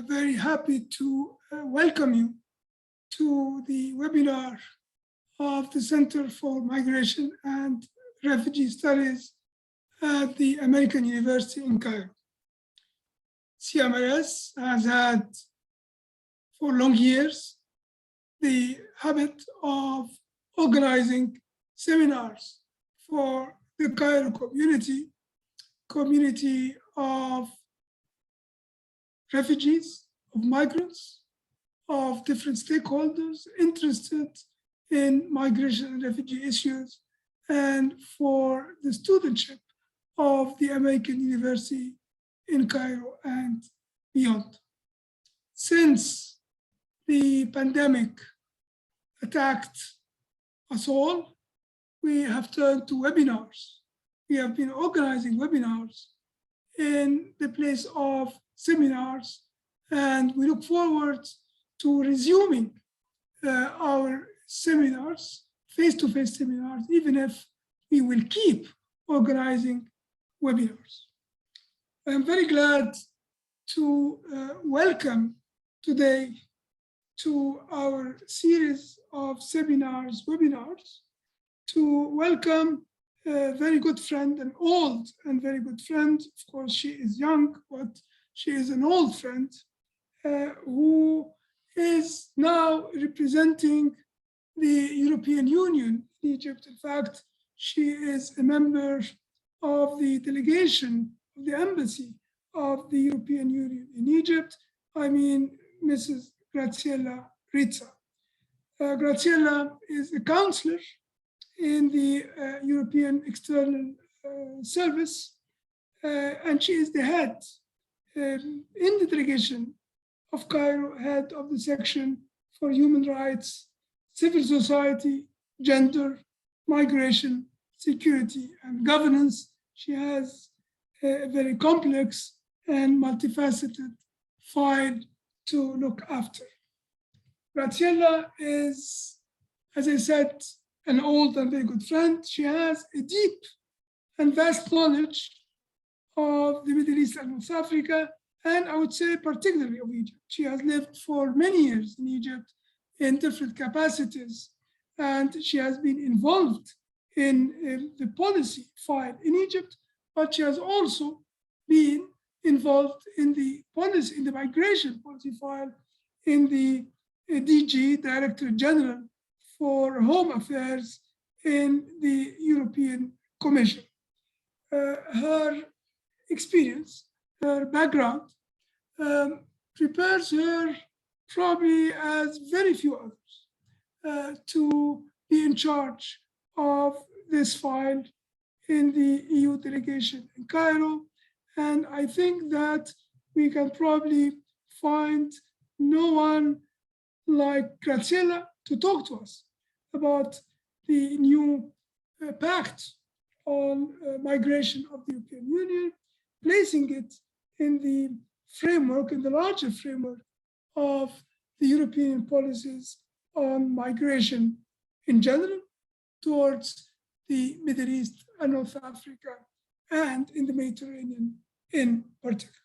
very happy to welcome you to the webinar of the Center for Migration and Refugee Studies at the American University in Cairo. CMRS has had for long years the habit of organizing seminars for the Cairo community of refugees, of migrants, of different stakeholders interested in migration and refugee issues, and for the studentship of the American University in Cairo and beyond. Since the pandemic attacked us all, we have turned to webinars. We have been organizing webinars in the place of seminars, and we look forward to resuming our seminars, face-to-face seminars, even if we will keep organizing webinars. I'm very glad to welcome today to our series of webinars, to welcome a very good friend, an old and very good friend. Of course, she is young, but she is an old friend who is now representing the European Union in Egypt. In fact, she is a member of the delegation of the embassy of the European Union in Egypt. I mean, Mrs. Graziella Rizza. Graziella is a counselor in the European External Service, and she is the head in the delegation of Cairo, head of the section for human rights, civil society, gender, migration, security, and governance. She has a very complex and multifaceted file to look after. Graziella is, as I said, an old and very good friend. She has a deep and vast knowledge of the Middle East and North Africa, and I would say particularly of Egypt. She has lived for many years in Egypt in different capacities, and she has been involved in the policy file in Egypt, but she has also been involved in the policy, in the migration policy file in the DG, Director General for Home Affairs in the European Commission. Her experience, her background, prepares her probably as very few others to be in charge of this file in the EU delegation in Cairo. And I think that we can probably find no one like Graziella to talk to us about the new pact on migration of the European Union, placing it in the framework, in the larger framework of the European policies on migration in general towards the Middle East and North Africa and in the Mediterranean in particular.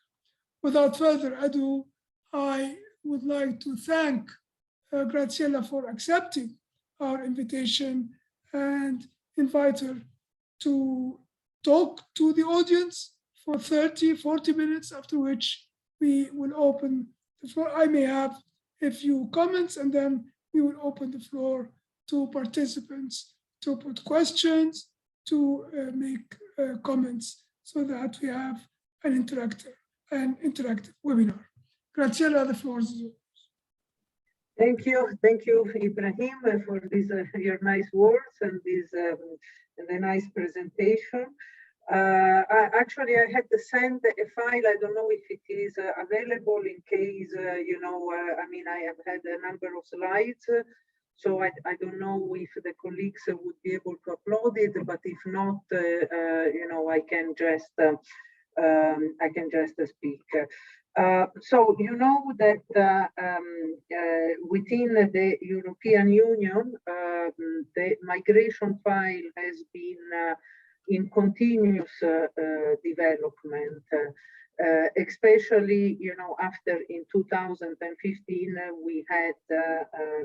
Without further ado, I would like to thank Graziella for accepting our invitation and invite her to talk to the audience for 30, 40 minutes, after which we will open the floor. I may have a few comments, and then we will open the floor to participants to put questions, to make comments, so that we have an interactive webinar. Graziella, the floor is yours. Thank you, Ibrahim, for these your nice words and this the nice presentation. Actually, I had to send a file. I don't know if it is available in case you know. I mean, I have had a number of slides, so I don't know if the colleagues would be able to upload it. But if not, you know, I can just speak. So you know that within the European Union, the migration file has been in continuous development. especially, you know, after in 2015 we had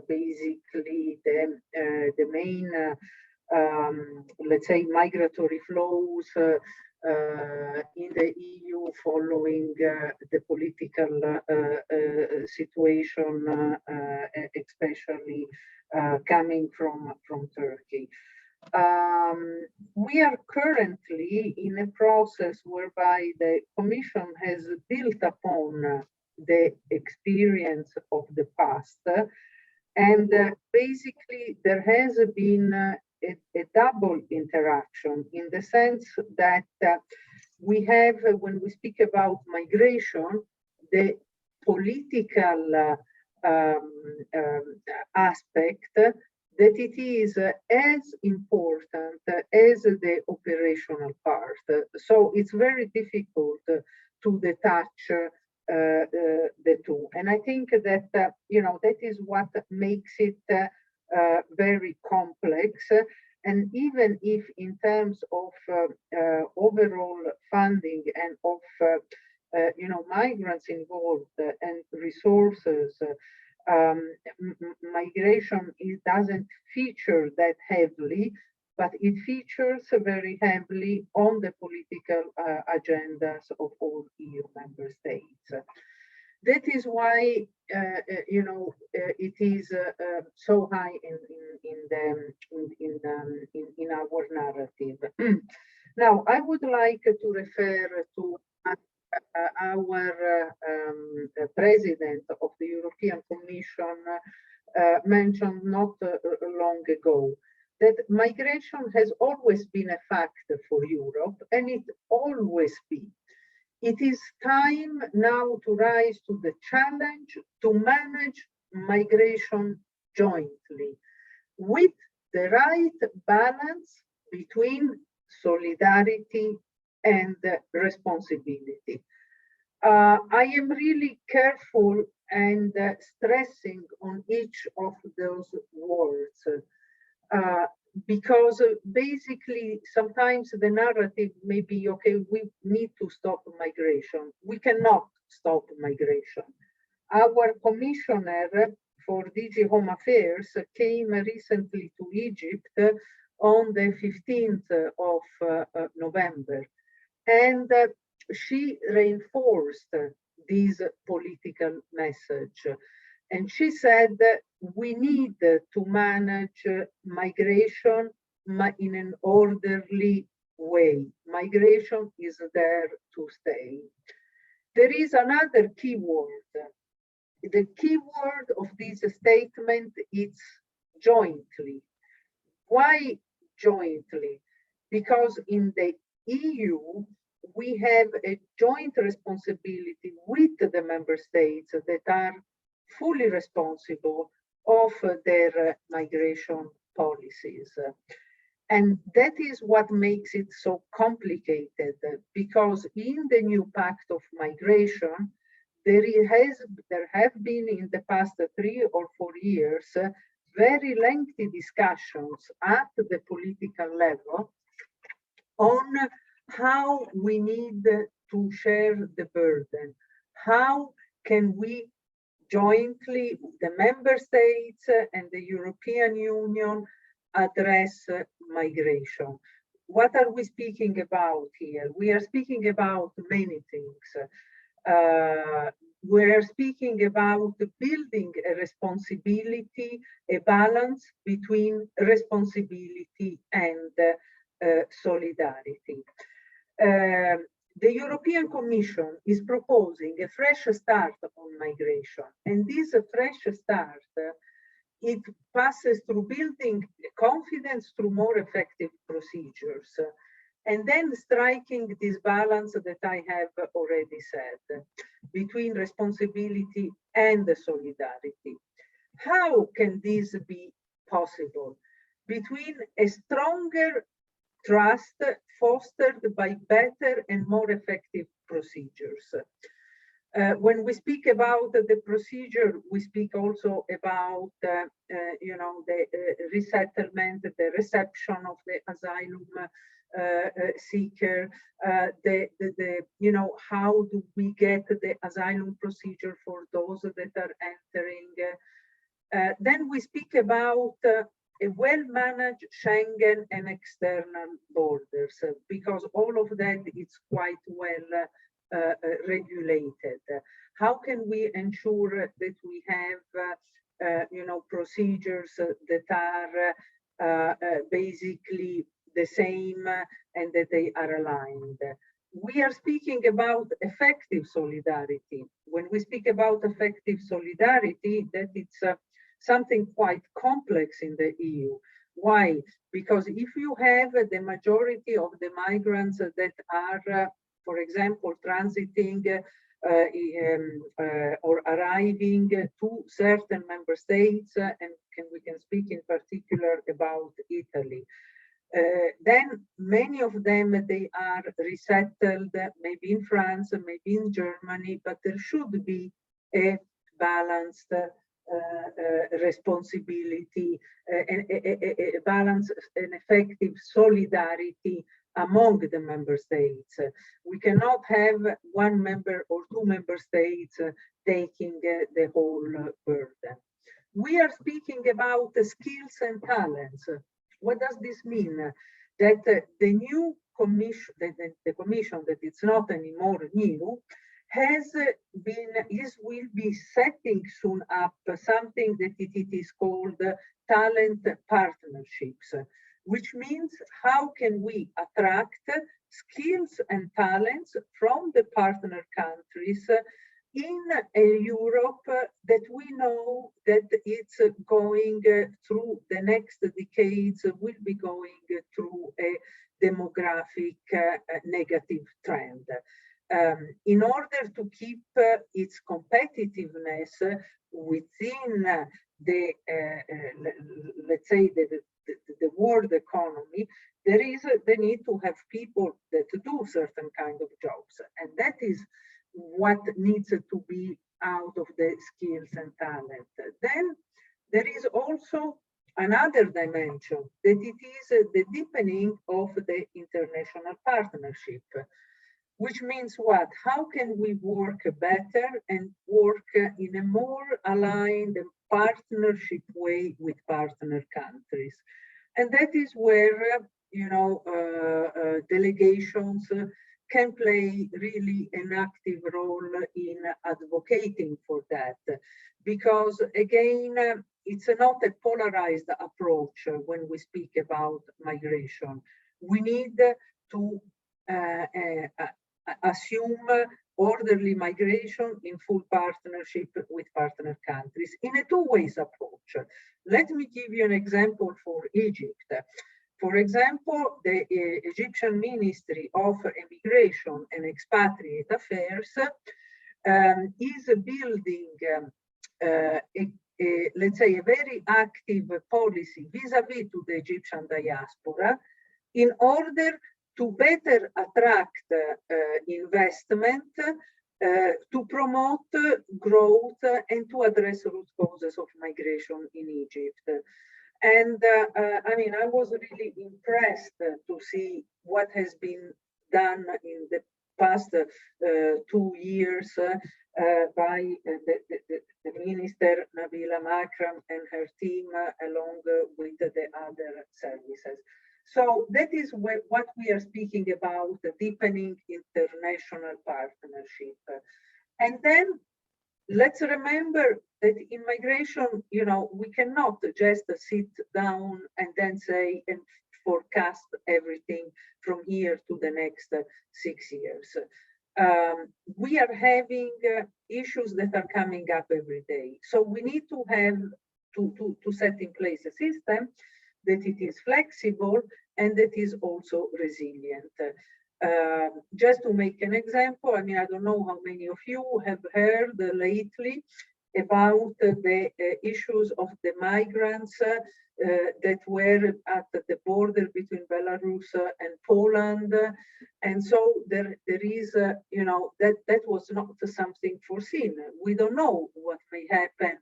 basically the main, let's say, migratory flows in the EU following the political situation, especially coming from Turkey. We are currently in a process whereby the Commission has built upon the experience of the past, and basically there has been a double interaction, in the sense that we have, when we speak about migration, the political aspect, that it is as important as the operational part. So it's very difficult to detach the two. And I think that, you know, that is what makes it very complex. And even if in terms of overall funding and of, you know, migrants involved and resources, migration doesn't feature that heavily, but it features very heavily on the political agendas of all EU member states. That is why, you know, it is so high in our narrative. Now, I would like to refer to our president of the European Commission mentioned not long ago that migration has always been a fact for Europe, and it always be. It is time now to rise to the challenge to manage migration jointly with the right balance between solidarity and responsibility. I am really careful and stressing on each of those words because basically sometimes the narrative may be, okay, we need to stop migration. We cannot stop migration. Our commissioner for DG Home Affairs came recently to Egypt on the 15th of November. And she reinforced this political message. And she said that we need to manage migration in an orderly way. Migration is there to stay. There is another key word. The key word of this statement is jointly. Why jointly? Because in the EU, we have a joint responsibility with the member states that are fully responsible of their migration policies. And that is what makes it so complicated, because in the new pact of migration, there have been in the past 3 or 4 years very lengthy discussions at the political level on how we need to share the burden. How can we jointly, the member states and the European Union, address migration? What are we speaking about here? We are speaking about many things. We're speaking about building a responsibility, a balance between responsibility and solidarity. The European Commission is proposing a fresh start on migration, and this fresh start, it passes through building confidence through more effective procedures, and then striking this balance that I have already said between responsibility and solidarity. How can this be possible? Between a stronger trust fostered by better and more effective procedures. When we speak about the procedure, we speak also about, you know, the resettlement, the reception of the asylum seeker, you know, how do we get the asylum procedure for those that are entering. Then we speak about a well-managed Schengen and external borders, because all of that is quite well regulated. How can we ensure that we have, you know, procedures that are basically the same and that they are aligned? We are speaking about effective solidarity. When we speak about effective solidarity, that it's something quite complex in the EU. Why? Because if you have the majority of the migrants that are, for example, transiting or arriving to certain member states, and we can speak in particular about Italy, then many of them, they are resettled, maybe in France, maybe in Germany, but there should be a balanced responsibility, a balanced and effective solidarity among the member states. We cannot have one member or two member states taking the whole burden. We are speaking about skills and talents. What does this mean? That the new commission, the commission that it's not anymore new, will be setting soon up something that it is called talent partnerships, which means how can we attract skills and talents from the partner countries in a Europe that we know that it's going through the next decades, will be going through a demographic negative trend. In order to keep its competitiveness within the, let's say, the world economy, there is the need to have people that do certain kind of jobs. And that is what needs to be out of the skills and talent. Then there is also another dimension, that it is the deepening of the international partnership, which means what? How can we work better and work in a more aligned partnership way with partner countries? And that is where, you know, delegations can play really an active role in advocating for that. Because again, it's not a polarized approach when we speak about migration. We need to assume orderly migration in full partnership with partner countries in a two-way approach. Let me give you an example for Egypt. For example, the Egyptian Ministry of Immigration and Expatriate Affairs is building, let's say, a very active policy vis-à-vis to the Egyptian diaspora in order to better attract investment, to promote growth, and to address root causes of migration in Egypt. And I mean, I was really impressed to see what has been done in the past 2 years by the Minister Nabila Makram and her team, along with the other services. So that is what we are speaking about, the deepening international partnership. And then let's remember that in migration, you know, we cannot just sit down and then say and forecast everything from here to the next 6 years. We are having issues that are coming up every day. So we need to have to set in place a system that it is flexible and that is also resilient. Just to make an example, I mean, I don't know how many of you have heard lately about the issues of the migrants that were at the border between Belarus and Poland. And so there is, you know, that was not something foreseen. We don't know what may happen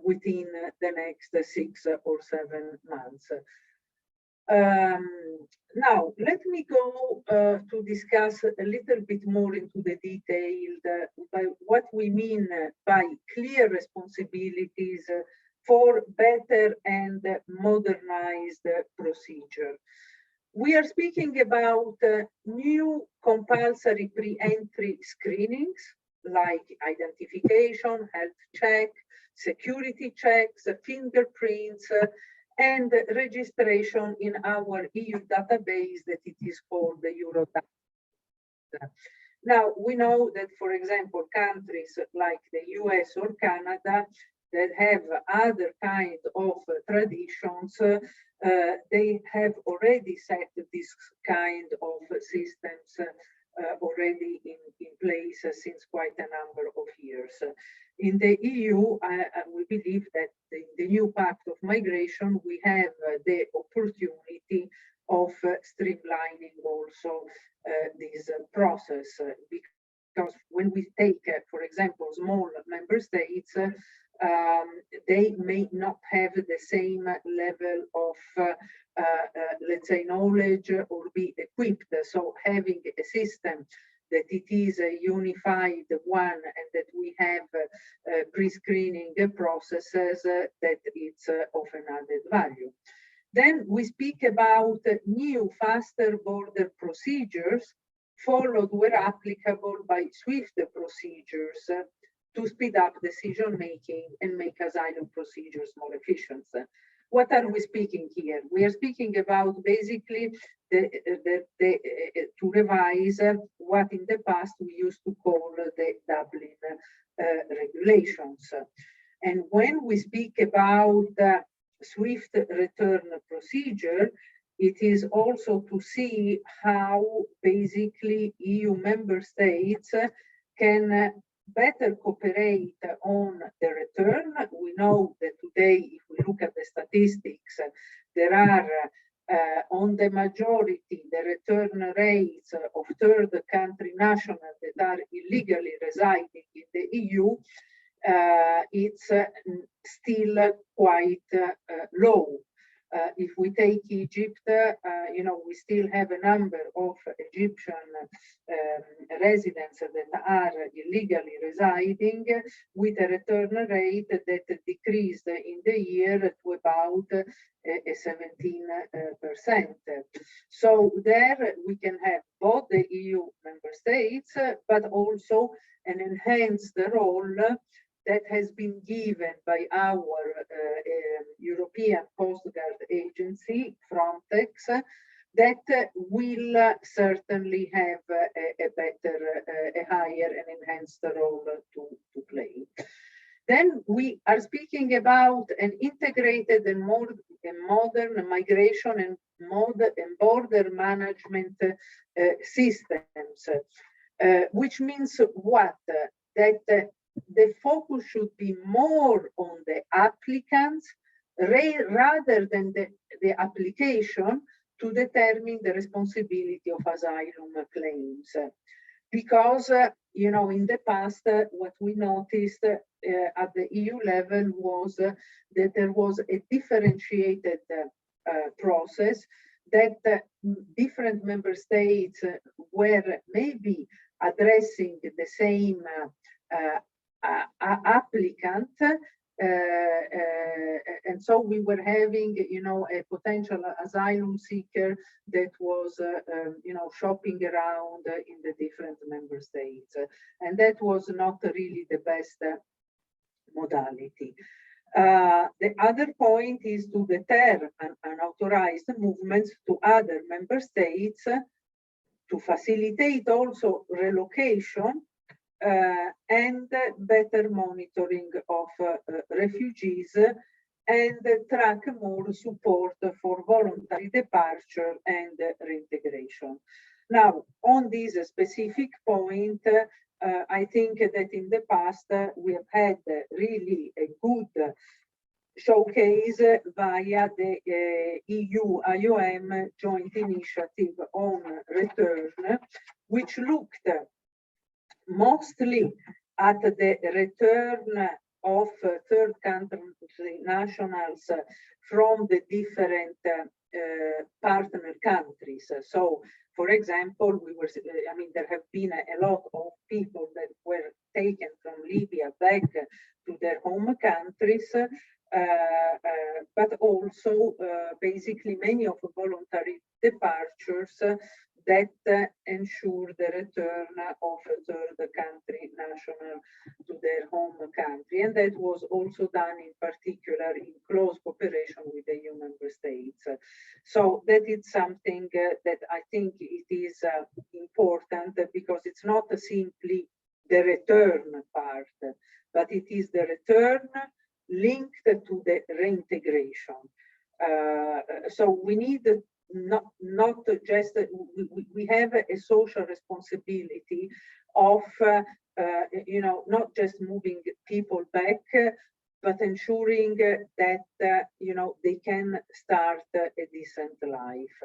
within the next 6 or 7 months. Now, let me go to discuss a little bit more into the detail by what we mean by clear responsibilities for better and modernized procedure. We are speaking about new compulsory pre-entry screenings like identification, health check, security checks, fingerprints, and registration in our EU database that it is called the Eurodata. Now, we know that, for example, countries like the US or Canada that have other kind of traditions, they have already set this kind of systems already in place since quite a number of years. In the EU, we believe that in the new pact of migration, we have the opportunity of streamlining also this process, because when we take, for example, small member states, they may not have the same level of, let's say, knowledge or be equipped. So having a system that it is a unified one and that we have pre-screening processes, that it's of an added value. Then we speak about new, faster border procedures, followed where applicable by swift procedures to speed up decision making and make asylum procedures more efficient. What are we speaking here? We are speaking about basically to revise what in the past we used to call the Dublin regulations. And when we speak about swift return procedure, it is also to see how basically EU member states can better cooperate on the return. We know that today, if we look at the statistics, there are on the majority, the return rates of third country nationals that are illegally residing in the EU, it's still quite low. If we take Egypt, you know, we still have a number of Egyptian residents that are illegally residing with a return rate that decreased in the year to about 17%. So there we can have both the EU member states, but also an enhanced role that has been given by our European Coast Guard agency, Frontex, that will certainly have a better, a higher and enhanced role to play. Then we are speaking about an integrated and more modern migration and border management systems, which means what? That the focus should be more on the applicants rather than the application to determine the responsibility of asylum claims. Because, you know, in the past, what we noticed at the EU level was that there was a differentiated process, that different member states were maybe addressing the same applicant, and so we were having, you know, a potential asylum seeker that was, you know, shopping around in the different member states, and that was not really the best modality. The other point is to deter unauthorized movements to other member states, to facilitate also relocation, and better monitoring of refugees, and track more support for voluntary departure and reintegration. Now, on this specific point, I think that in the past we have had really a good showcase via the EU-IOM joint initiative on return, which looked mostly at the return of third country nationals from the different partner countries. So, for example, I mean, there have been a lot of people that were taken from Libya back to their home countries, but also basically many of the voluntary departures that ensure the return of a third country national to their home country. And that was also done in particular in close cooperation with the EU member states. So that is something that I think it is important, because it's not simply the return part, but it is the return linked to the reintegration. So we need not just, we have a social responsibility of, you know, not just moving people back, but ensuring that, you know, they can start a decent life.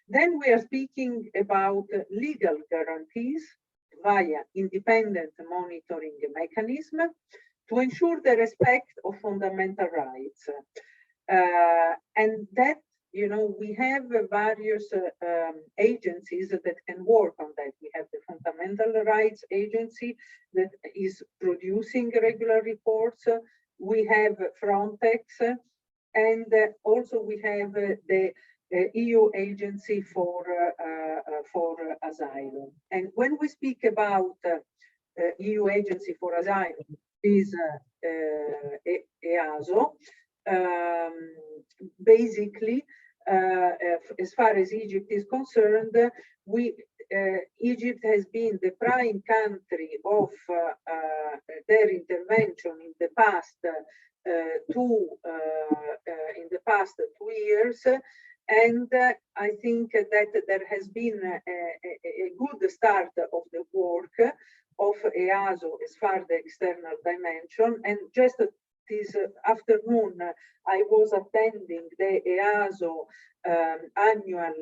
Then we are speaking about legal guarantees via independent monitoring mechanism to ensure the respect of fundamental rights. And that, you know, we have various agencies that can work on that. We have the Fundamental Rights Agency that is producing regular reports. We have Frontex, and also we have the EU Agency for Asylum. And when we speak about EU Agency for Asylum, is EASO. Basically, as far as Egypt is concerned, Egypt has been the prime country of their intervention in the past 2 years, and I think that there has been a good start of the work of EASO as far as the external dimension. And just this afternoon, I was attending the EASO annual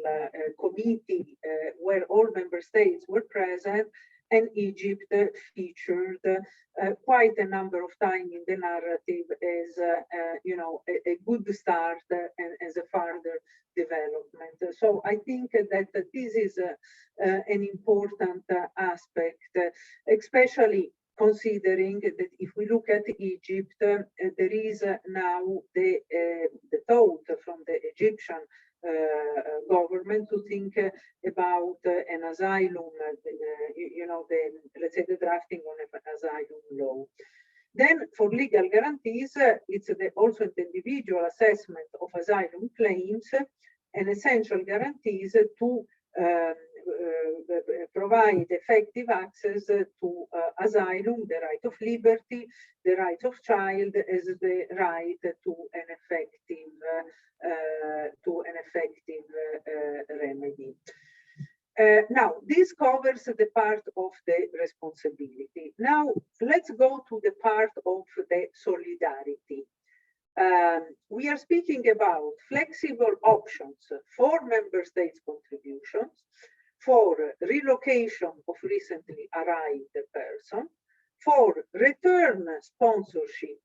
committee where all member states were present, and Egypt featured quite a number of times in the narrative as you know, a good start and as a further development. So I think that this is an important aspect, especially considering that if we look at Egypt, there is now the thought from the Egyptian government to think about an asylum, you know, let's say the drafting on an asylum law. Then for legal guarantees, it's also the individual assessment of asylum claims and essential guarantees to provide effective access to asylum, the right of liberty, the right of child, as the right to an effective remedy. Now, this covers the part of the responsibility. Now, let's go to the part of the solidarity. We are speaking about flexible options for member states' contributions, for relocation of recently arrived person, for return sponsorship,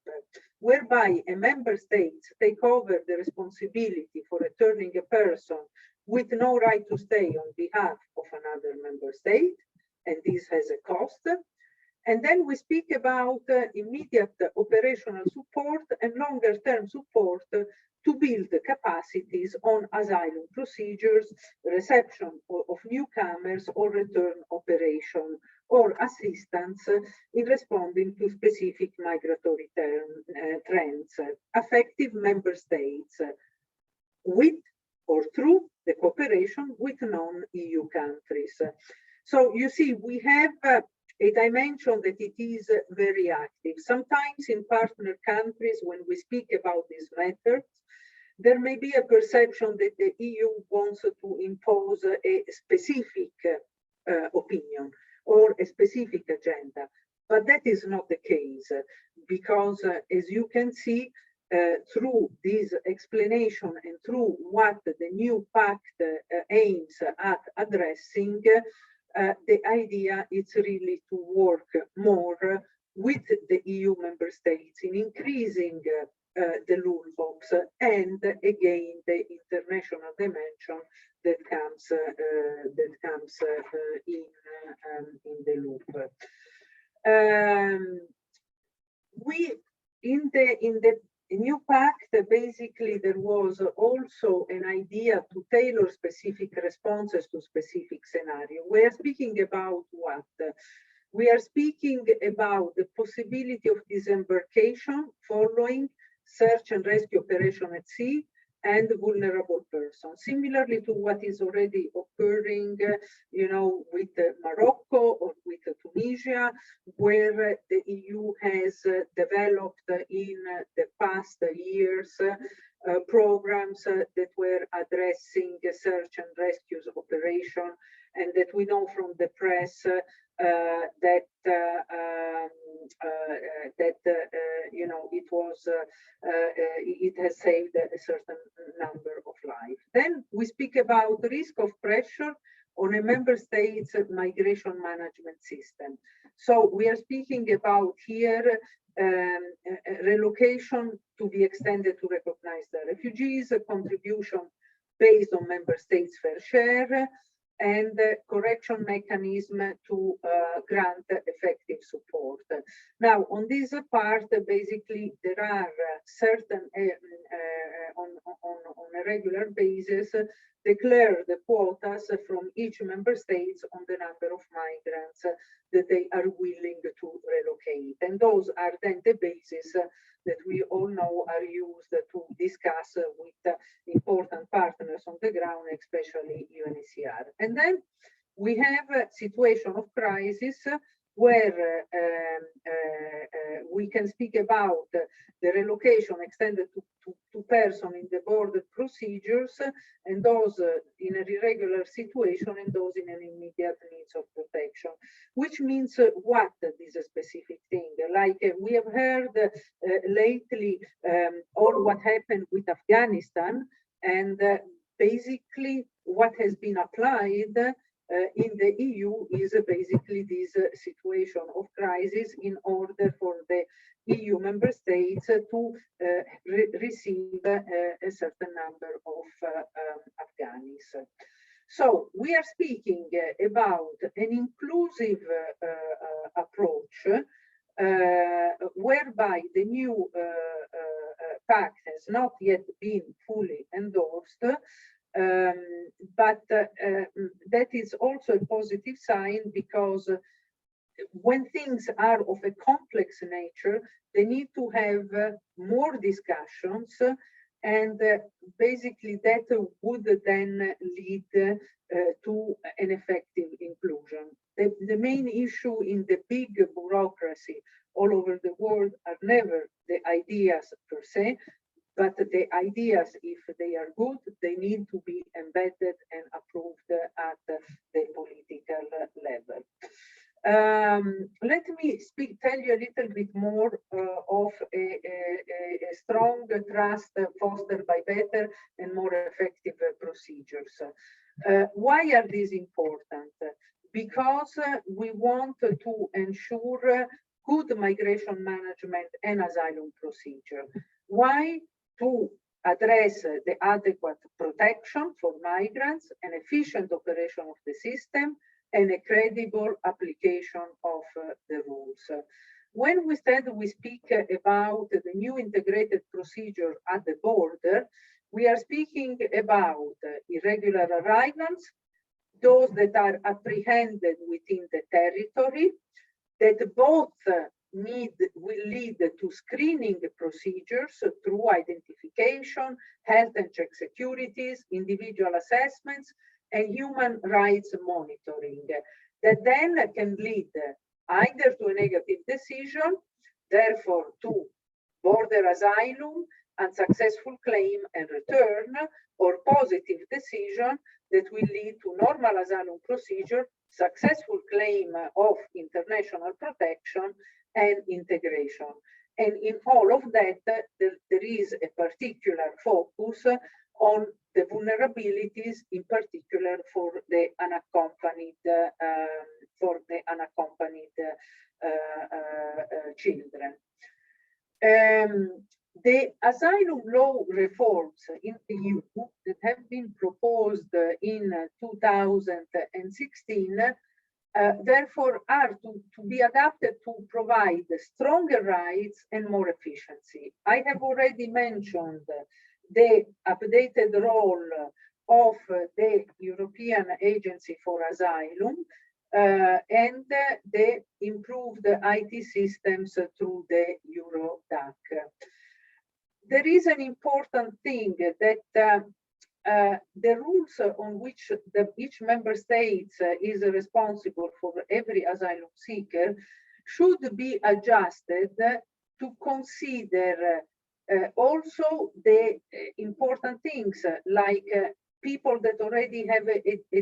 whereby a member state take over the responsibility for returning a person with no right to stay on behalf of another member state, and this has a cost. And then we speak about immediate operational support and longer term support to build capacities on asylum procedures, reception of newcomers, or return operation, or assistance in responding to specific migratory trends, affecting member states with or through the cooperation with non-EU countries. So you see, we have a dimension that it is very active. Sometimes in partner countries, when we speak about these matters, there may be a perception that the EU wants to impose a specific opinion or a specific agenda. But that is not the case, because as you can see, through this explanation and through what the new pact aims at addressing, the idea is really to work more with the EU member states in increasing the rule box and again the international dimension that comes in the loop. We in the new pact, basically there was also an idea to tailor specific responses to specific scenario. We are speaking about what? We are speaking about the possibility of disembarkation following search and rescue operation at sea and vulnerable persons, similarly to what is already occurring, with Morocco or with Tunisia, where the EU has developed in the past years programs that were addressing search and rescue operation, and that we know from the press it has saved a certain number of lives. Then we speak about risk of pressure on a member state's migration management system. So we are speaking about here relocation to be extended to recognize the refugees, a contribution based on member states' fair share, and correction mechanism to grant effective support. Now, on this part, basically, there are certain, on a regular basis, declare the quotas from each member state on the number of migrants that they are willing to relocate. And those are then the basis that we all know are used to discuss with important partners on the ground, especially UNHCR. And then we have a situation of crisis where we can speak about the relocation extended to person in the border procedures, and those in an irregular situation, and those in an immediate needs of protection. Which means what, this specific thing? Like we have heard lately all what happened with Afghanistan, and basically what has been applied in the EU is basically this situation of crisis in order for the EU member states to receive a certain number of Afghans. So we are speaking about an inclusive approach whereby the new pact has not yet been fully endorsed, but that is also a positive sign, because when things are of a complex nature, they need to have more discussions, and basically that would then lead to an effective inclusion. The main issue in the big bureaucracy all over the world are never the ideas per se, but the ideas, if they are good, they need to be embedded and approved at the political level. Let me tell you a little bit more of a strong trust fostered by better and more effective procedures. Why are these important? Because we want to ensure good migration management and asylum procedure. Why? To address the adequate protection for migrants, an efficient operation of the system, and a credible application of the rules. When we speak about the new integrated procedure at the border, we are speaking about irregular arrivals, those that are apprehended within the territory, that both will lead to screening procedures through identification, health and check securities, individual assessments, and human rights monitoring, that then can lead either to a negative decision, therefore to border asylum, unsuccessful claim and return, or positive decision that will lead to normal asylum procedure, successful claim of international protection, and integration. And in all of that, there is a particular focus on the vulnerabilities, in particular for the unaccompanied children. The asylum law reforms in the EU that have been proposed in 2016 therefore are to be adapted to provide stronger rights and more efficiency. I have already mentioned the updated role of the European Agency for Asylum and the improved IT systems through the Eurodac. There is an important thing that the rules on which each member state is responsible for every asylum seeker should be adjusted to consider also the important things like people that already have a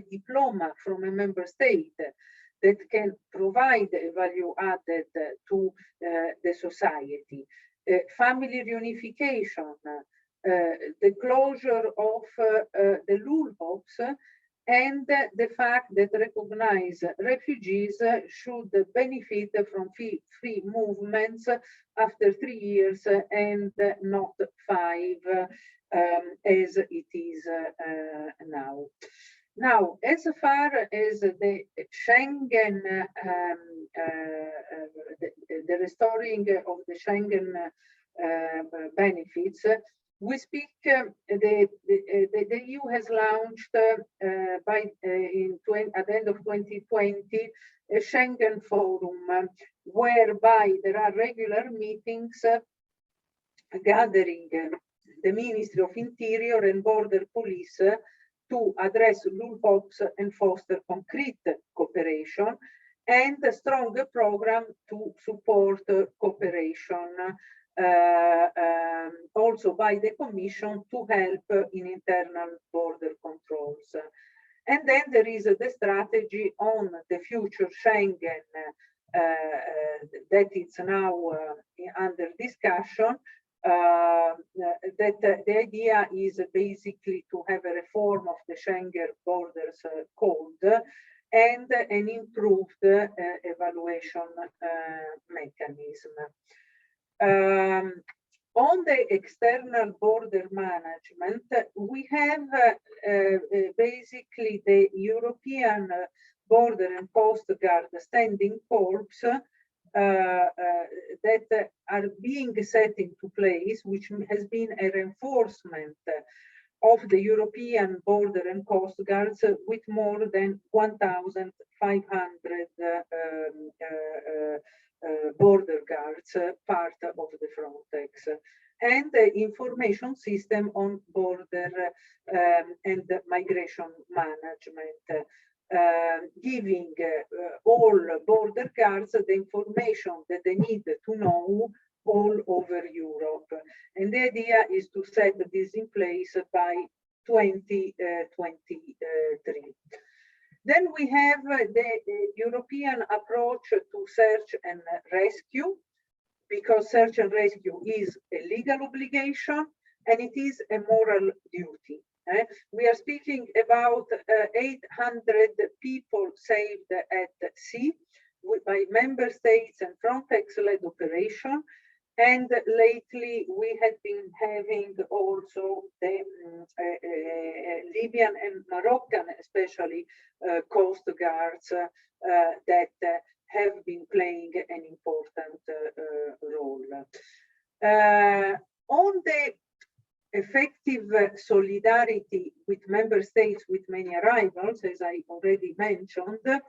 diploma from a member state that can provide a value added to the society, family reunification, the closure of the LULHOPs, and the fact that recognized refugees should benefit from free movements after 3 years and not 5 as it is now. Now, as far as the Schengen, the restoring of the Schengen benefits, we speak, the EU has launched at the end of 2020 a Schengen Forum, whereby there are regular meetings gathering the Ministry of Interior and Border Police to address LULHOPs and foster concrete cooperation, and a stronger program to support cooperation also by the Commission to help in internal border controls. And then there is the strategy on the future Schengen that is now under discussion. That the idea is basically to have a reform of the Schengen Borders Code and an improved evaluation mechanism. On the external border management, we have basically the European Border and Coast Guard Standing Corps that are being set into place, which has been a reinforcement of the European Border and Coast Guards with more than 1,500 border guards, part of the Frontex, and the information system on border and migration management, giving all border guards the information that they need to know all over Europe. And the idea is to set this in place by 2023. Then we have the European approach to search and rescue, because search and rescue is a legal obligation and it is a moral duty. We are speaking about 800 people saved at sea by member states and Frontex-led operation. And lately we have been having also the Libyan and Moroccan, especially coast guards that have been playing an important role. On the effective solidarity with member states with many arrivals, as I already mentioned,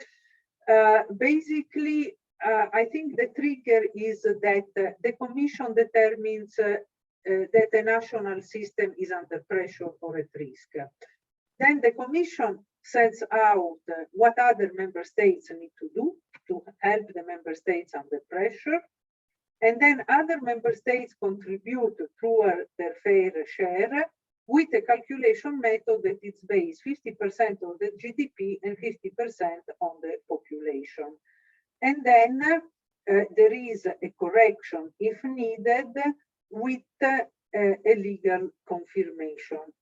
basically, I think the trigger is that the Commission determines that a national system is under pressure or at risk. Then the Commission sets out what other member states need to do to help the member states under pressure. And then other member states contribute through their fair share with a calculation method that is based 50% on the GDP and 50% on the population. And then there is a correction, if needed, with a legal confirmation.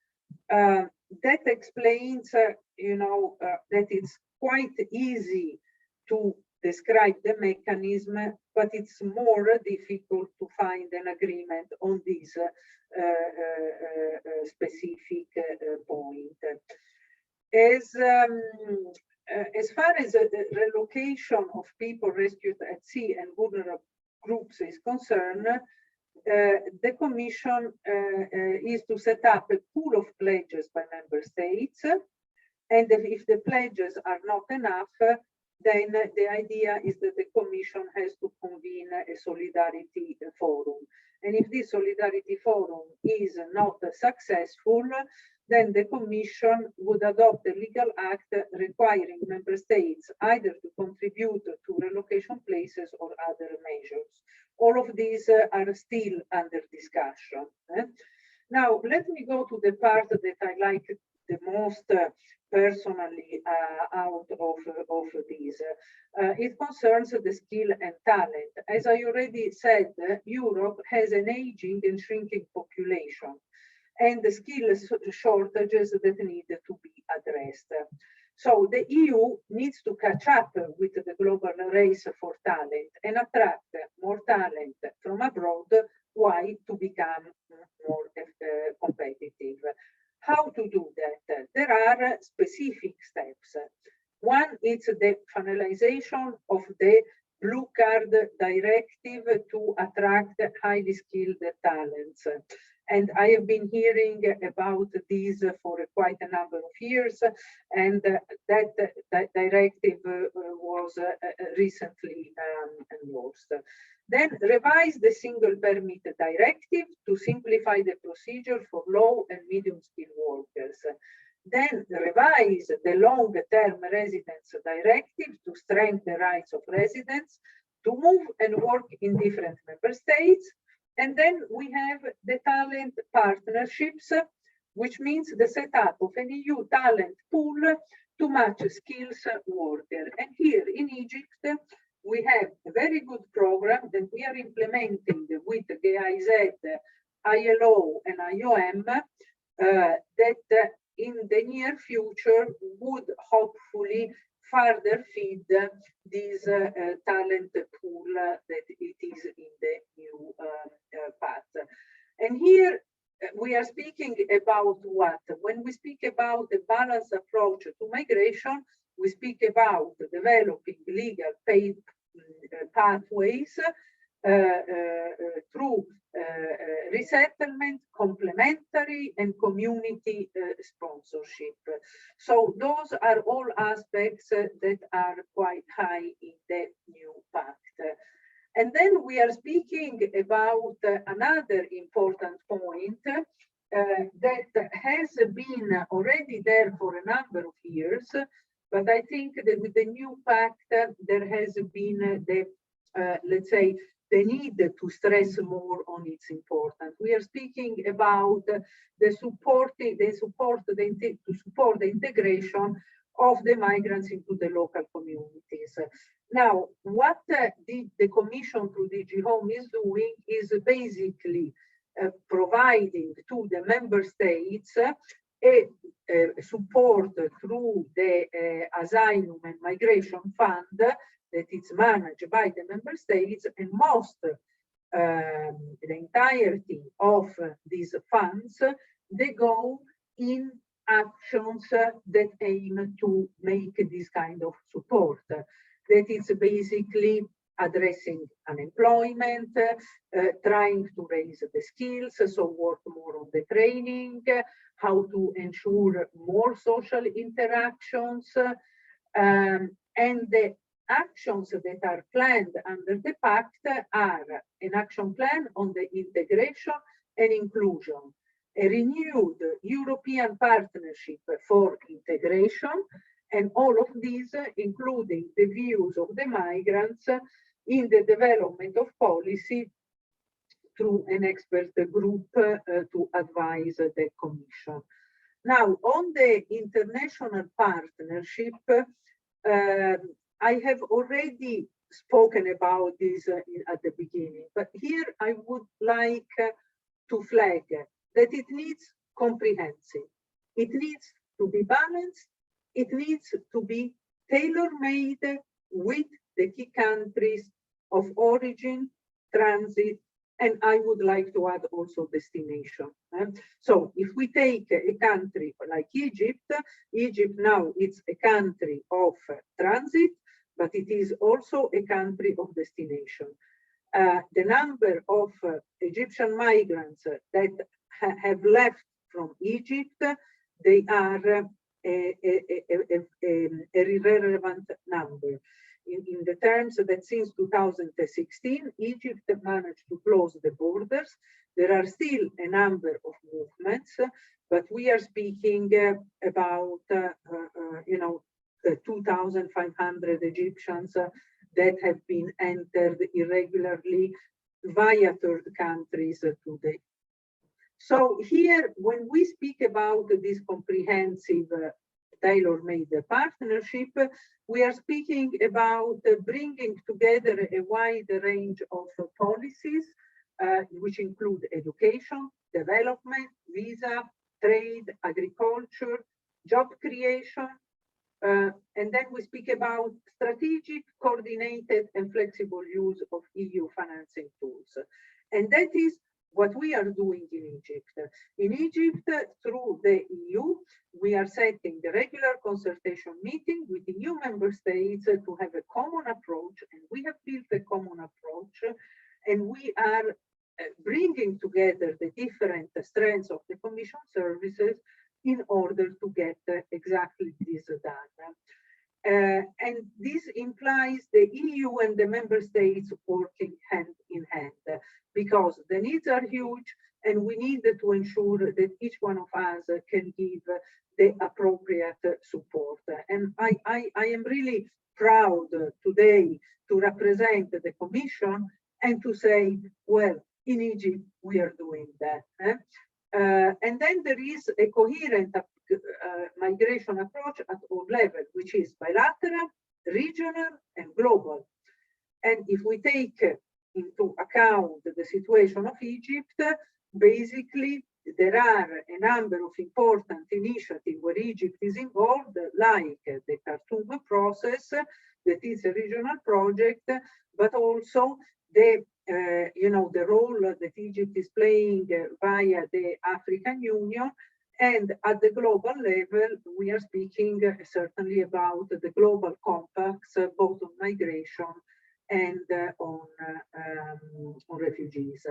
That explains, that it's quite easy to describe the mechanism, but it's more difficult to find an agreement on this specific point. As far as the relocation of people rescued at sea and vulnerable groups is concerned, the Commission is to set up a pool of pledges by member states, and if the pledges are not enough, then the idea is that the Commission has to convene a solidarity forum. And if this solidarity forum is not successful, then the Commission would adopt a legal act requiring member states either to contribute to relocation places or other measures. All of these are still under discussion. Now, let me go to the part that I like the most personally out of these. It concerns the skill and talent. As I already said, Europe has an aging and shrinking population, and the skill shortages that need to be addressed. So the EU needs to catch up with the global race for talent and attract more talent from abroad. Why? To become more competitive. How to do that? There are specific steps. One is the finalization of the Blue Card Directive to attract highly skilled talents. And I have been hearing about these for quite a number of years, and that directive was recently endorsed. Then revise the Single Permit Directive to simplify the procedure for low and medium skilled workers. Then revise the Long-Term Residence Directive to strengthen the rights of residents to move and work in different member states. And then we have the talent partnerships, which means the setup of an EU talent pool to match skills worker. And here in Egypt, we have a very good program that we are implementing with GIZ, ILO, and IOM that in the near future would hopefully further feed this talent pool that it is in the new path. And here we are speaking about what? When we speak about the balanced approach to migration, we speak about developing legal paid pathways through resettlement, complementary, and community sponsorship. So those are all aspects that are quite high in the new pact. And then we are speaking about another important point that has been already there for a number of years, but I think that with the new pact, there has been the, let's say, the need to stress more on its importance. We are speaking about to support the integration of the migrants into the local communities. Now, what the Commission through DG Home is doing is basically providing to the member states a support through the Asylum and Migration Fund that is managed by the member states, and most, the entirety of these funds, they go in actions that aim to make this kind of support. That is basically addressing unemployment, trying to raise the skills, so work more on the training, how to ensure more social interactions, and the actions that are planned under the pact are an action plan on the integration and inclusion, a renewed European partnership for integration, and all of these including the views of the migrants in the development of policy through an expert group to advise the Commission. Now, on the international partnership, I have already spoken about this at the beginning, but here I would like to flag that it needs comprehensive. It needs to be balanced. It needs to be tailor-made with the key countries of origin, transit, and I would like to add also destination. So if we take a country like Egypt, Egypt now it's a country of transit, but it is also a country of destination. The number of Egyptian migrants that have left from Egypt, they are a irrelevant number. In the terms that since 2016, Egypt managed to close the borders. There are still a number of movements, but we are speaking about, 2,500 Egyptians that have been entered irregularly via third countries today. So here, when we speak about this comprehensive tailor-made partnership, we are speaking about bringing together a wide range of policies, which include education, development, visa, trade, agriculture, job creation, and then we speak about strategic, coordinated, and flexible use of EU financing tools. And that is what we are doing in Egypt. In Egypt, through the EU, we are setting the regular consultation meeting with EU member states to have a common approach, and we have built a common approach, and we are bringing together the different strengths of the Commission services in order to get exactly this done. And this implies the EU and the member states working hand in hand, because the needs are huge and we need to ensure that each one of us can give the appropriate support. And I am really proud today to represent the Commission and to say, well, in Egypt, we are doing that. And then there is a coherent migration approach at all levels, which is bilateral, regional, and global. And if we take into account the situation of Egypt, basically there are a number of important initiatives where Egypt is involved, like the Khartoum process, that is a regional project, but also the the role that Egypt is playing via the African Union. And at the global level, we are speaking certainly about the global compacts, both on migration and on refugees.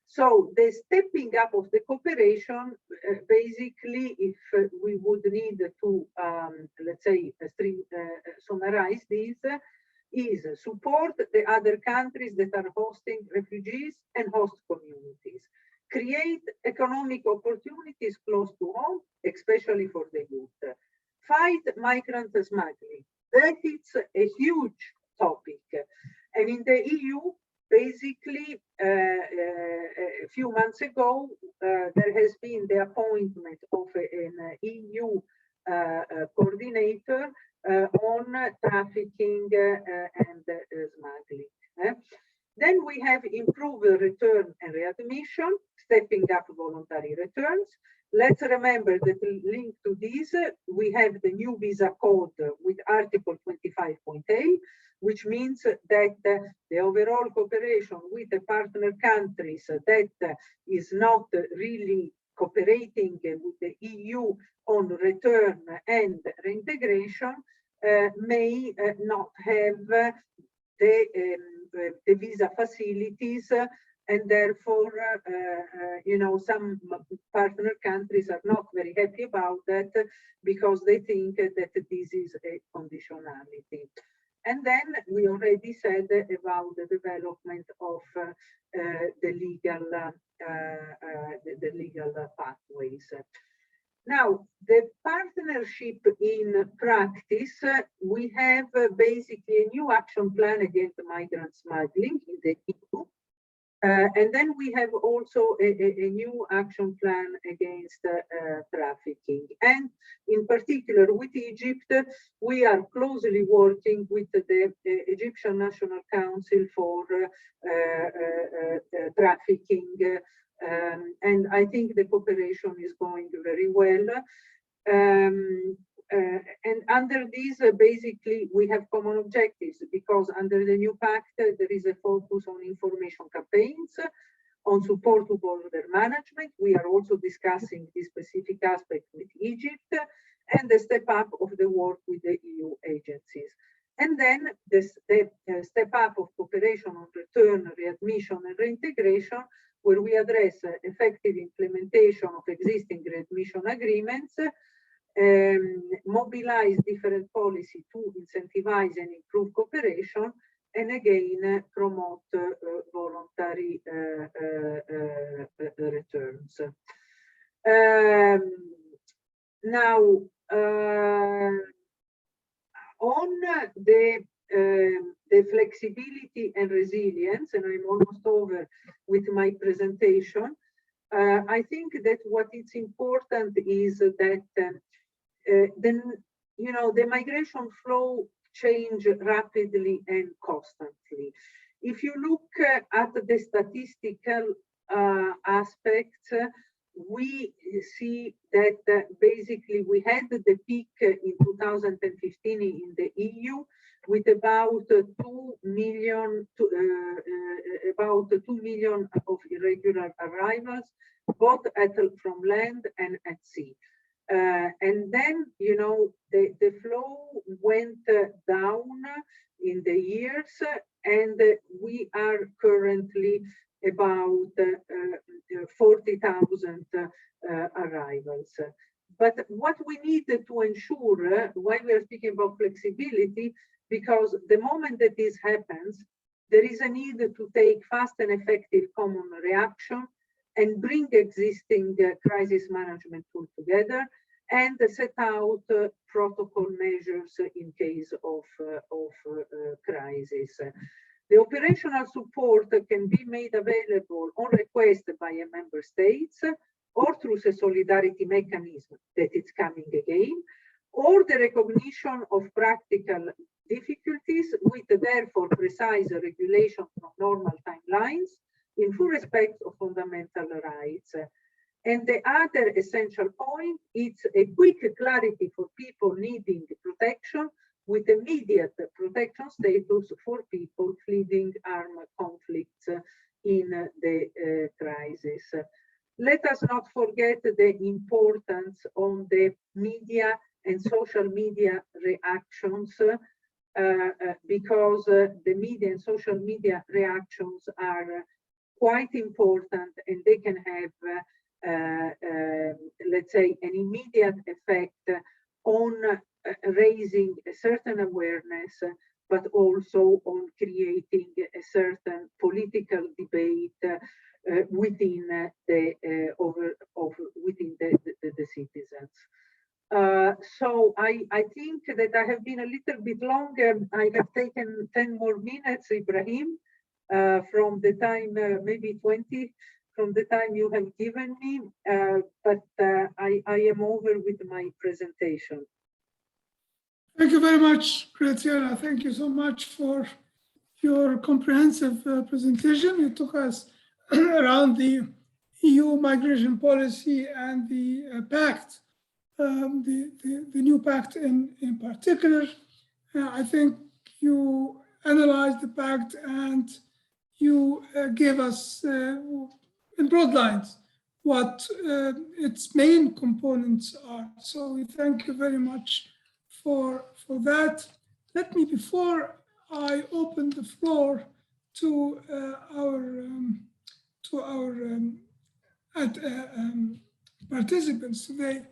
So the stepping up of the cooperation, basically, if we would need to, let's say, summarize this, is support the other countries that are hosting refugees and host communities. Create economic opportunities close to home, especially for the youth. Fight migrant smuggling. That is a huge topic. And in the EU, basically, a few months ago, there has been the appointment of an EU coordinator on trafficking and smuggling. Then we have improved return and readmission, stepping up voluntary returns. Let's remember that linked to this, we have the new visa code with Article 25.8, which means that the overall cooperation with the partner countries that is not really cooperating with the EU on return and reintegration may not have the visa facilities, and therefore, some partner countries are not very happy about that because they think that this is a conditionality. And then we already said about the development of the legal pathways. Now, the partnership in practice, we have basically a new action plan against migrant smuggling in the EU. And then we have also a new action plan against trafficking. And in particular with Egypt, we are closely working with the Egyptian National Council for trafficking. And I think the cooperation is going very well. and under these, basically, we have common objectives because under the new pact, there is a focus on information campaigns, on support to border management. We are also discussing this specific aspect with Egypt and the step up of the work with the EU agencies. And then the step up of cooperation on return, readmission, and reintegration, where we address effective implementation of existing readmission agreements, mobilize different policy to incentivize and improve cooperation, and again promote voluntary returns. Now, on the flexibility and resilience, and I'm almost over with my presentation, I think that what is important is that the migration flow change rapidly and constantly. If you look at the statistical aspects, we see that basically we had the peak in 2015 in the EU with about 2 million of irregular arrivals, both from land and at sea. And then, the flow went down in the years, and we are currently about 40,000 arrivals. But what we need to ensure, why we are speaking about flexibility, because the moment that this happens, there is a need to take fast and effective common reaction and bring existing crisis management tools together and set out protocol measures in case of crisis. The operational support can be made available on request by a member states or through a solidarity mechanism that is coming again, or the recognition of practical difficulties with therefore precise regulation from normal timelines in full respect of fundamental rights. And the other essential point is a quick clarity for people needing protection with immediate protection status for people fleeing armed conflicts in the crisis. Let us not forget the importance on the media and social media reactions, because the media and social media reactions are quite important, and they can have, let's say, an immediate effect on raising a certain awareness, but also on creating a certain political debate within the citizens. So I think that I have been a little bit longer. I have taken 10 more minutes, Ibrahim, from the time, maybe 20, from the time you have given me, but I am over with my presentation. Thank you very much, Graziella. Thank you so much for your comprehensive presentation. You took us around the EU migration policy and the pact, the new pact in particular. I think you analyzed the pact and you gave us in broad lines what its main components are. So we thank you very much for that. Let me, before I open the floor to our participants today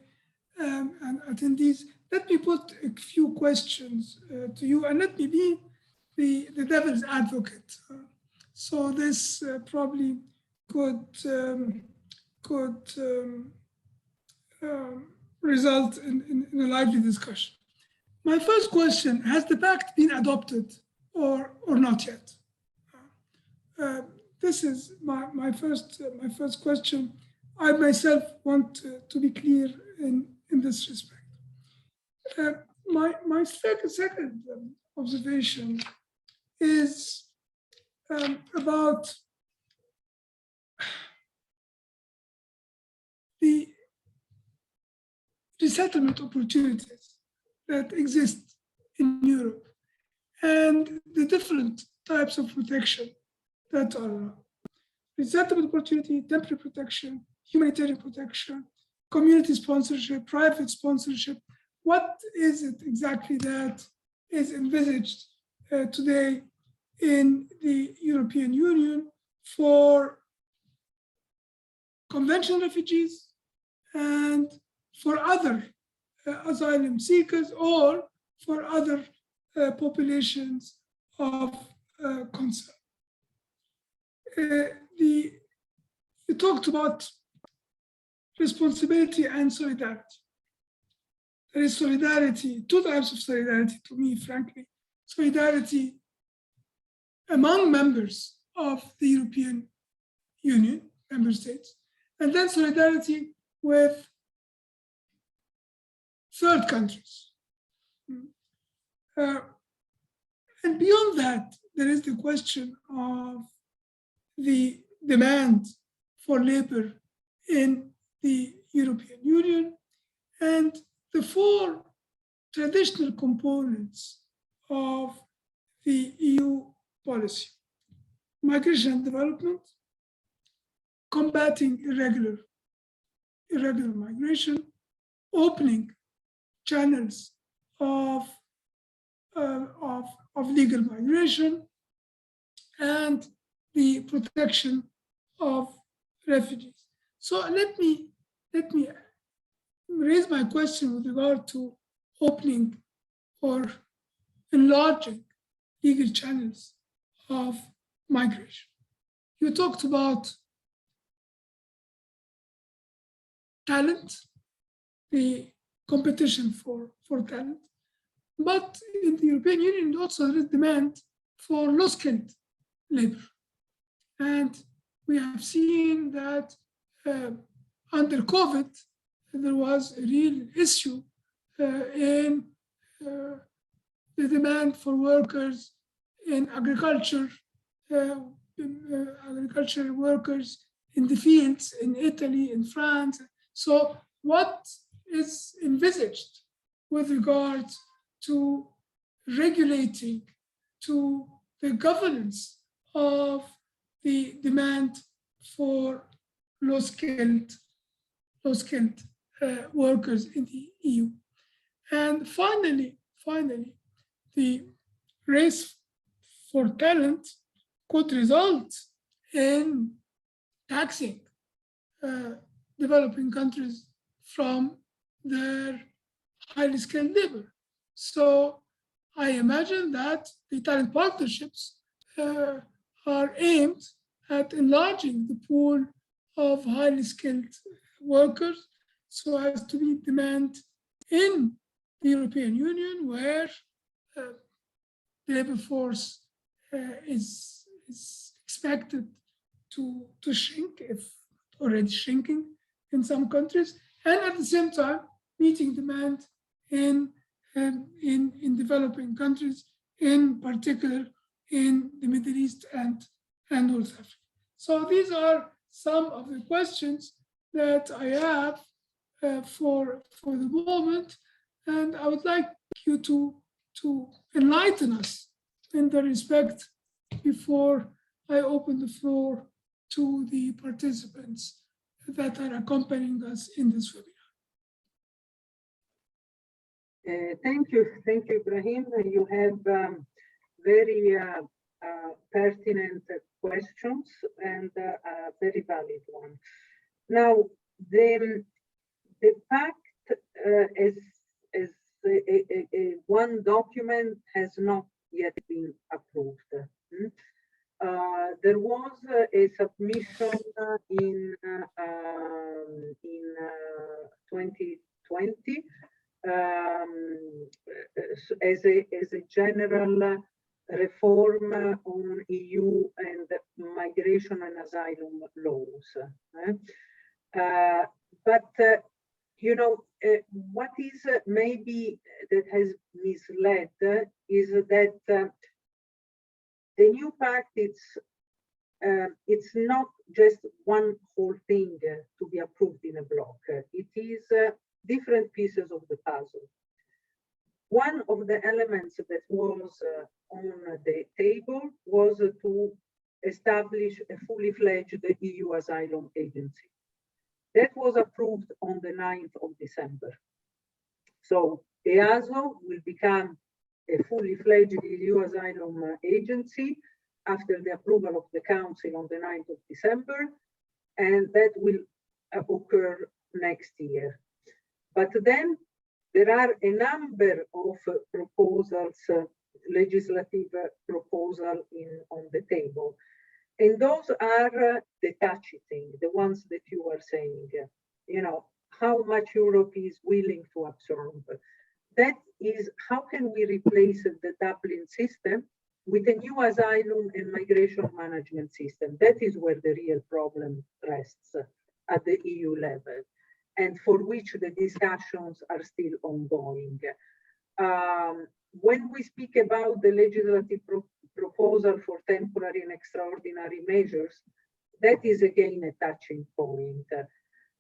and attendees, let me put a few questions to you, and let me be the devil's advocate. So this probably could result in a lively discussion. My first question: has the pact been adopted or not yet? This is my first question. I myself want to be clear in this respect. My second observation is about the resettlement opportunities that exist in Europe and the different types of protection that are around. Resettlement opportunity, temporary protection, humanitarian protection, community sponsorship, private sponsorship. What is it exactly that is envisaged today in the European Union for conventional refugees and for other asylum seekers or for other populations of concern? You talked about responsibility and solidarity. There is solidarity, two types of solidarity to me, frankly. Solidarity among members of the European Union, member states, and then solidarity with third countries. And beyond that, there is the question of the demand for labor in the European Union and the four traditional components of the EU policy: migration and development, combating irregular migration, opening channels of legal migration, and the protection of refugees. So let me raise my question with regard to opening or enlarging legal channels of migration. You talked about talent, the competition for talent, but in the European Union also there is demand for low-skilled labor. And we have seen that under COVID, there was a real issue in the demand for workers in agriculture, agricultural workers in the fields in Italy, in France. So what is envisaged with regard to regulating, to the governance of the demand for low-skilled workers in the EU? And finally, the race for talent could result in taxing developing countries from their highly skilled labor. So I imagine that the talent partnerships are aimed at enlarging the pool of highly skilled workers so as to meet demand in the European Union, where the labor force is expected to shrink, if already shrinking in some countries, and at the same time meeting demand in developing countries, in particular in the Middle East and North Africa. So these are some of the questions that I have for the moment, and I would like you to enlighten us in that respect before I open the floor to the participants that are accompanying us in this webinar. Thank you, Ibrahim. You have very pertinent questions and a very valid one. Now, the pact as one document has not yet been approved. There was a submission in 2020 as a general reform on EU and migration and asylum laws. But you know, what is maybe that has misled is that the new pact, it's not just one whole thing to be approved in a block. It is different pieces of the puzzle. One of the elements that was on the table was to establish a fully fledged EU asylum agency. That was approved on the 9th of December. So EASO will become a fully fledged EU asylum agency after the approval of the Council on the 9th of December, and that will occur next year. But then there are a number of proposals, legislative proposals on the table. And those are the touchy thing, the ones that you are saying, how much Europe is willing to absorb. That is, how can we replace the Dublin system with a new asylum and migration management system? That is where the real problem rests at the EU level, and for which the discussions are still ongoing. When we speak about the legislative proposal for temporary and extraordinary measures, that is again a touching point.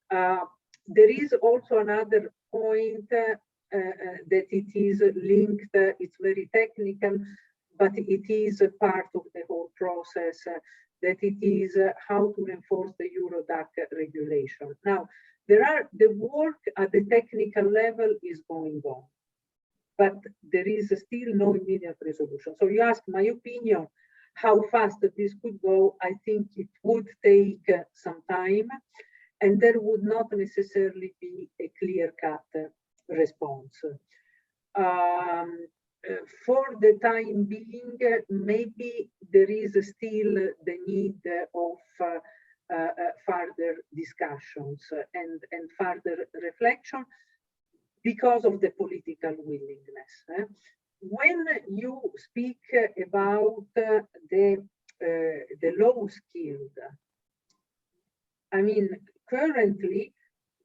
There is also another point that it is linked, it's very technical, but it is a part of the whole process, that it is how to enforce the Eurodac regulation. Now, the work at the technical level is going on, but there is still no immediate resolution. So you ask my opinion, how fast this could go. I think it would take some time, and there would not necessarily be a clear-cut response. For the time being, maybe there is still the need of further discussions and further reflection because of the political willingness. When you speak about the low-skilled, I mean, currently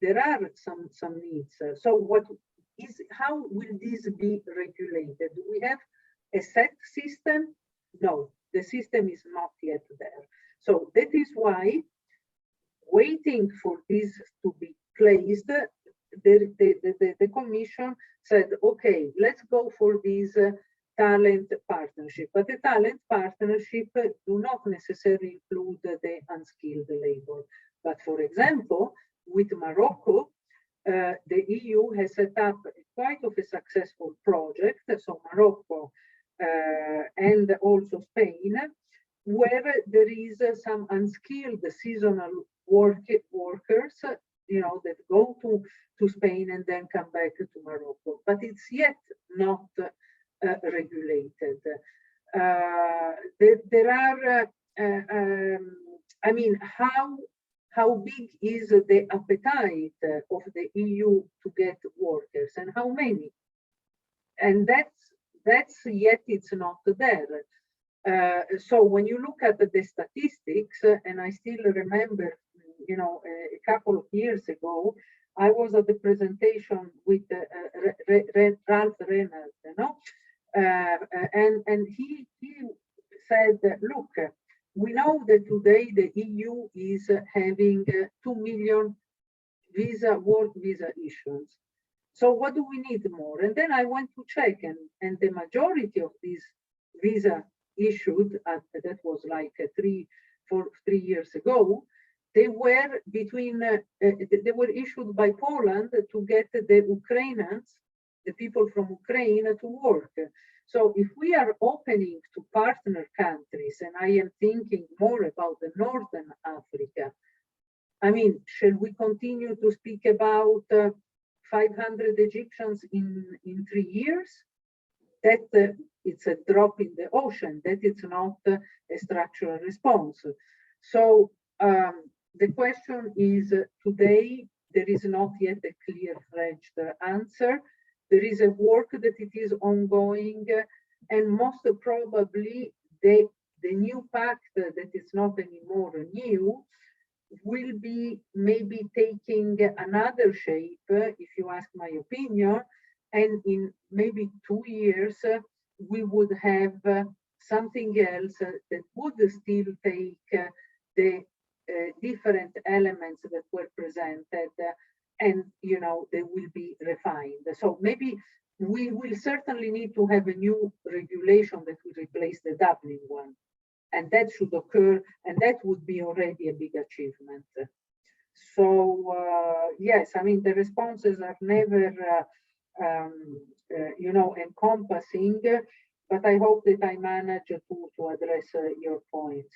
there are some needs. So how will this be regulated? Do we have a set system? No, the system is not yet there. So that is why waiting for this to be placed, the Commission said, okay, let's go for this talent partnership. But the talent partnership do not necessarily include the unskilled labor. But for example, with Morocco, the EU has set up quite of a successful project, so Morocco and also Spain, where there is some unskilled seasonal workers, that go to Spain and then come back to Morocco. But it's yet not regulated. There are, I mean, how big is the appetite of the EU to get workers, and how many? And that's yet it's not there. So when you look at the statistics, and I still remember, a couple of years ago, I was at the presentation with Ralph Reynolds, and he said, look, we know that today the EU is having 2 million work visa issues. So what do we need more? And then I went to check, and the majority of these visa issued, that was like 3 years ago, they were they were issued by Poland to get the Ukrainians, the people from Ukraine, to work. So if we are opening to partner countries, and I am thinking more about the Northern Africa, I mean, shall we continue to speak about 500 Egyptians in 3 years? That it's a drop in the ocean, that it's not a structural response. So the question is, today, there is not yet a clear-fledged answer. There is a work that it is ongoing, and most probably the new pact that is not anymore new will be maybe taking another shape, if you ask my opinion, and in maybe 2 years, we would have something else that would still take the different elements that were presented, and they will be refined. So maybe we will certainly need to have a new regulation that will replace the Dublin one. And that should occur, and that would be already a big achievement. So, yes, I mean, the responses are never, encompassing, but I hope that I manage to address your points.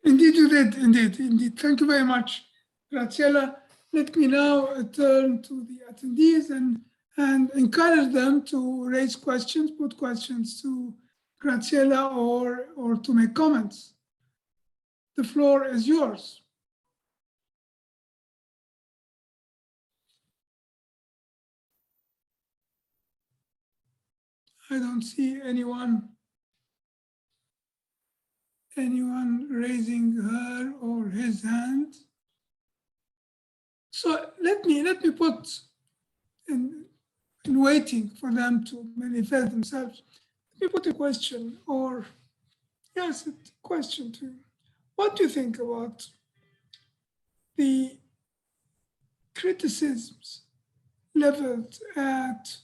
Indeed, you did. Indeed. Thank you very much, Graziella. Let me now turn to the attendees and encourage them to raise questions, put questions to Graziella or to make comments. The floor is yours. I don't see anyone raising her or his hand. So let me put in waiting for them to manifest themselves. Let me put a question, or yes, a question to you. What do you think about the criticisms leveled at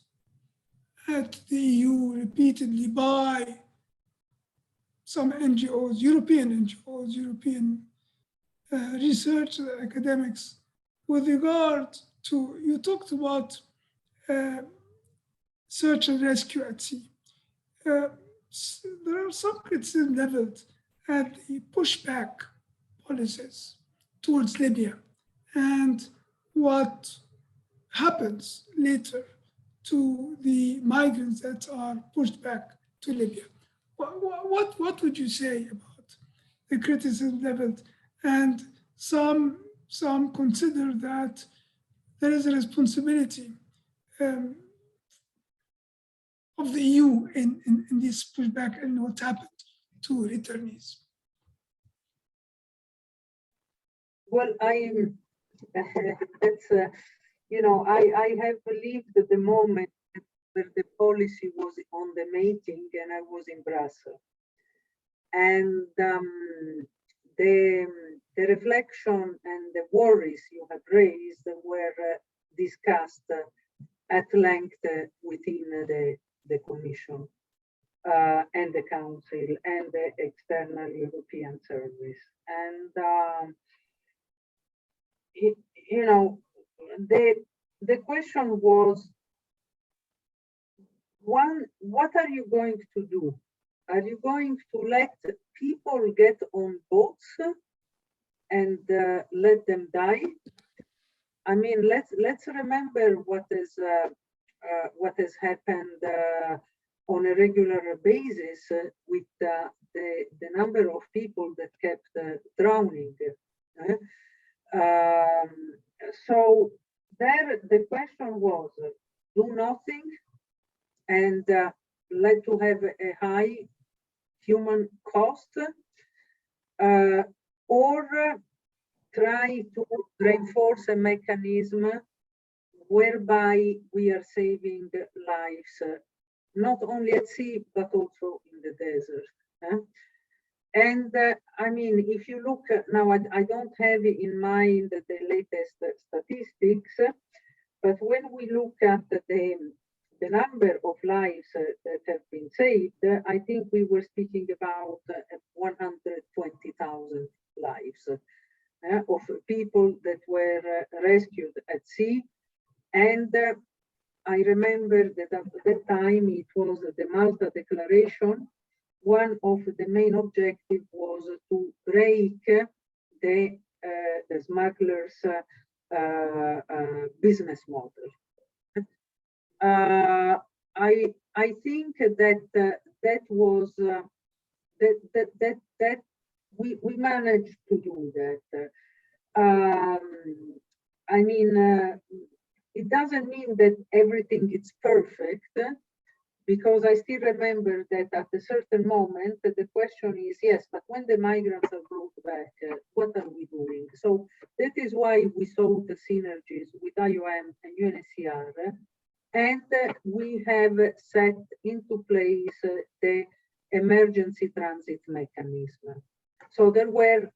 the EU repeatedly by some NGOs, European NGOs, European research academics, with regard to, you talked about search and rescue at sea. There are some criticism leveled at the pushback policies towards Libya and what happens later to the migrants that are pushed back to Libya. What would you say about the criticism leveled? And some consider that there is a responsibility of the EU in this pushback and what happened to returnees. Well, that's, I have lived the moment where the policy was on the making and I was in Brussels. And the reflection and the worries you have raised were discussed at length within the Commission and the Council and the External European Service. And the question was, one, what are you going to do? Are you going to let people get on boats and let them die? I mean, let's remember what has happened on a regular basis with the number of people that kept drowning. So there, the question was, do nothing and let to have a high human cost, or try to reinforce a mechanism whereby we are saving lives, not only at sea, but also in the desert. And I mean, if you look now, I don't have in mind the latest statistics, but when we look at the number of lives that have been saved, I think we were speaking about 120,000 lives of people that were rescued at sea. And I remember that at that time it was the Malta Declaration. One of the main objectives was to break the smugglers' business model. I think that that was that we managed to do that. I mean, it doesn't mean that everything is perfect, because I still remember that at a certain moment the question is, yes, but when the migrants are brought back, what are we doing? So that is why we saw the synergies with IOM and UNHCR. And we have set into place the emergency transit mechanism. So there were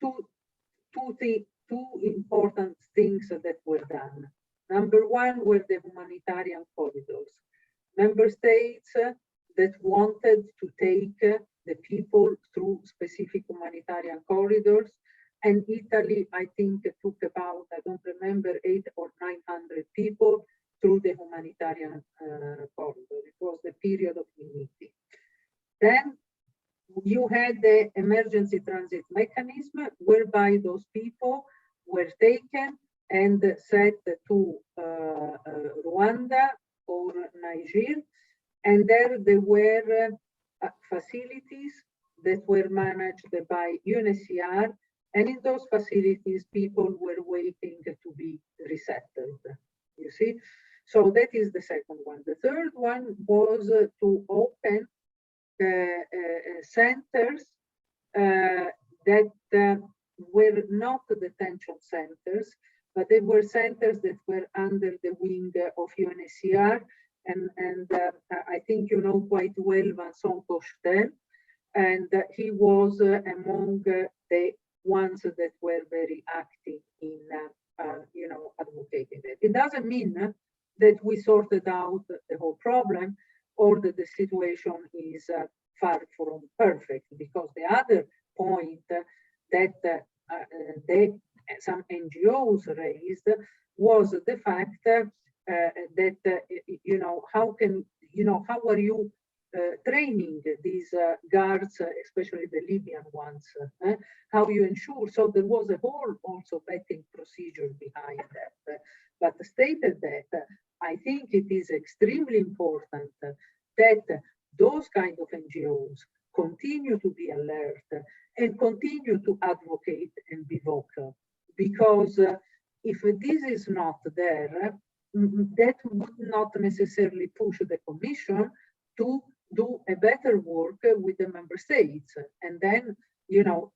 two important things that were done. Number one were the humanitarian corridors. Member states that wanted to take the people through specific humanitarian corridors. And Italy, I think, took about, I don't remember, 800 or 900 people through the humanitarian corridor. It was the period of unity. Then you had the emergency transit mechanism whereby those people were taken and sent to Rwanda or Niger, and there were facilities that were managed by UNHCR, and in those facilities people were waiting to be resettled, you see. So that is the second one. The third one was to open centers that were not detention centers, but they were centers that were under the wing of UNHCR. And I think you know quite well Vincent Cochetel, and he was among the ones that were very active in, advocating it. It doesn't mean that we sorted out the whole problem or that the situation is far from perfect, because the other point that some NGOs raised was the fact that how are you training these guards, especially the Libyan ones, how you ensure. So there was a whole also vetting procedure behind that, but stated that I think it is extremely important that those kind of NGOs continue to be alert and continue to advocate and be vocal, because if this is not there, that would not necessarily push the Commission to do a better work with the member states, and then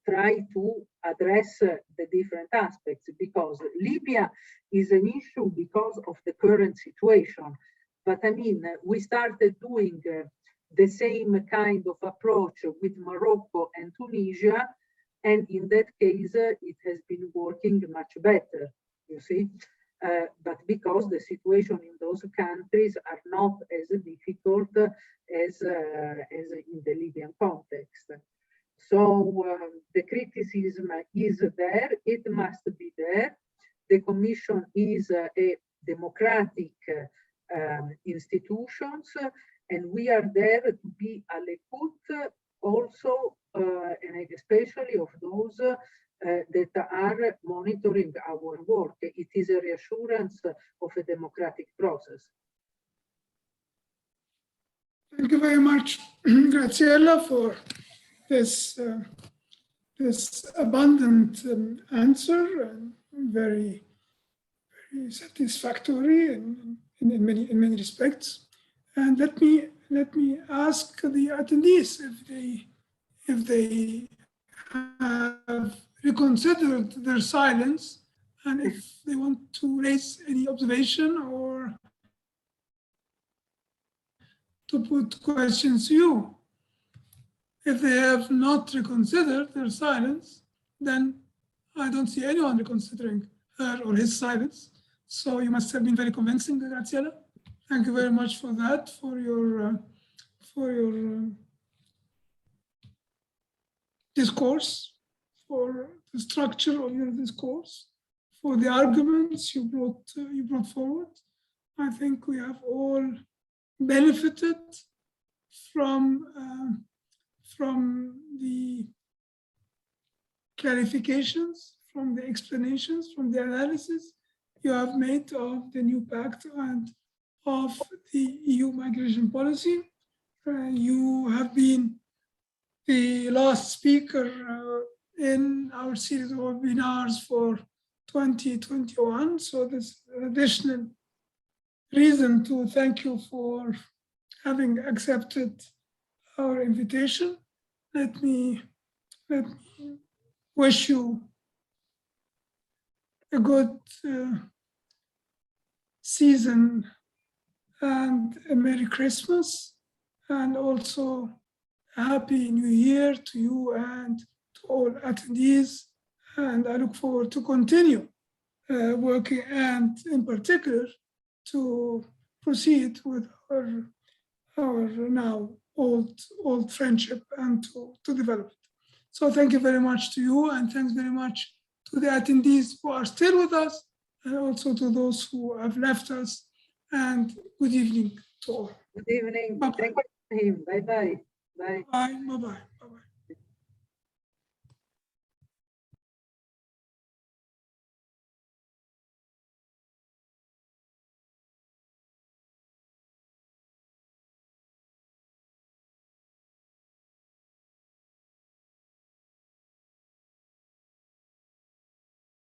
try to address the different aspects, because Libya is an issue because of the current situation. But I mean, we started doing the same kind of approach with Morocco and Tunisia, and in that case, it has been working much better, you see. But because the situation in those countries are not as difficult as in the Libyan context. So the criticism is there, it must be there. The Commission is a democratic institutions, and we are there to be à l'écoute also, and especially of those that are monitoring our work. It is a reassurance of a democratic process. Thank you very much, Graziella, for this abundant answer, and very satisfactory in many respects. And let me ask the attendees if they have reconsidered their silence, and if they want to raise any observation or to put questions to you. If they have not reconsidered their silence, then I don't see anyone reconsidering her or his silence. So you must have been very convincing, Graziella. Thank you very much for that, for your discourse, for the structure of your discourse, for the arguments you brought forward. I think we have all benefited from the clarifications, from the explanations, from the analysis you have made of the new pact and of the EU migration policy. You have been the last speaker in our series of webinars for 2021. So there's an additional reason to thank you for having accepted our invitation. Let me wish you a good season and a Merry Christmas, and also a Happy New Year to you and to all attendees. And I look forward to continue working, and in particular to proceed with our now old friendship and to develop it. So thank you very much to you, and thanks very much to the attendees who are still with us, and also to those who have left us. And good evening to all. Good evening. Bye-bye. Thank you. Bye-bye. Bye. Bye. Bye-bye.